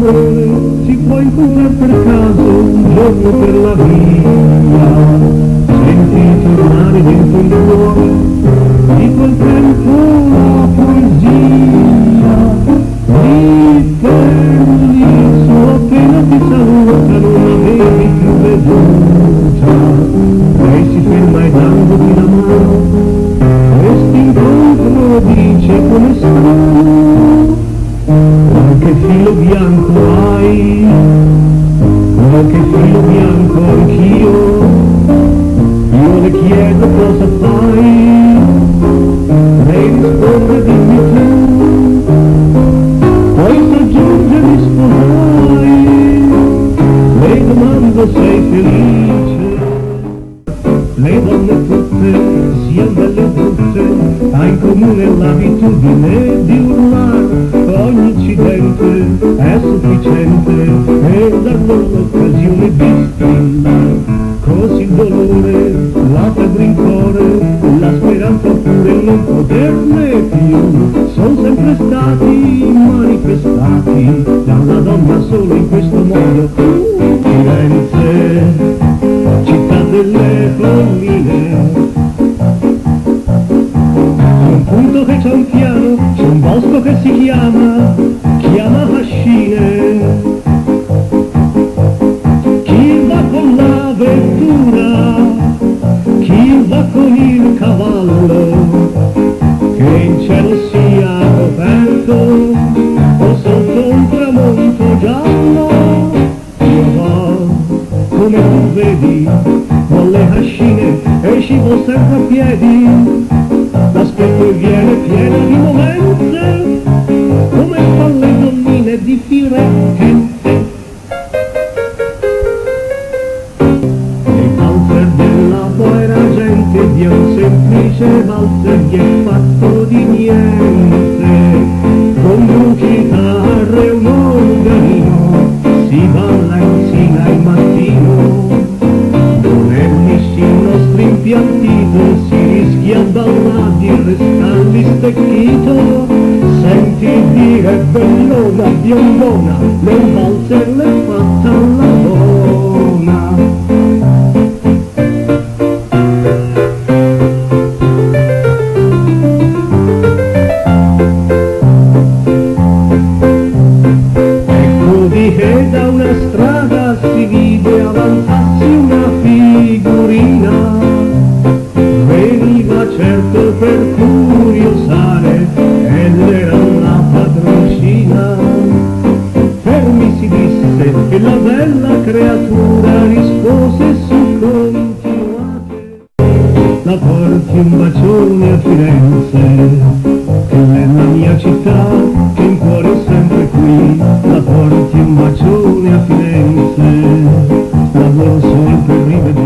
amore si può incontrare per caso un giorno per la via, senti tornare dentro il cuore di quel tempo la poesia, lì per lì solo appena ti saluta non avevi più veduta, lei si ferma e dandoti la mano, quest'incontro dice come sto. Qualche filo bianco hai, qualche filo bianco anch'io, io le chiedo cosa fai, lei risponde dimmi tu, poi soggiunge mi sposai, le domando sei felice, le donne tutte, sia belle o brutte, ha in comune l'abitudine di urlare, ogni incidente è sufficiente per dar loro l'occasione di strillare, così il dolore, la febbre in cuore, la speranza pure non poterne più, sono sempre stati manifestati da una donna solo in questo modo. Firenze, città delle colline, un punto che c'è un piano, c'è un bosco che si chiama Fascine. Chi va con la vettura, chi va con il cavallo, che in cielo sia coperto o sotto un tramonto giallo, io vo come tu vedi con le Fascine e scivolo sempre a piedi, l'aspetto viene pieno di movenze, come fanno le donnine di Firenze. Il valzer della povera gente di un semplice valzer gli è fatto di niente, con due chitarre e un organino si balla insieme al mattino, non è il nostro impiantito, si rischia a ballare di restarli stecchito, senti dire bellona, biondona, nel valzer l'è fatta la donna. Ecco di che da una strada si vide avanzarsi una figurina, veniva certo per curiosare ed era una padroncina. Fermi si disse e la bella creatura rispose su continuate, la porti un bacione a Firenze, che è la mia città, che in cuore è sempre qui, la porti un bacione a Firenze, lavoro solo per rivedere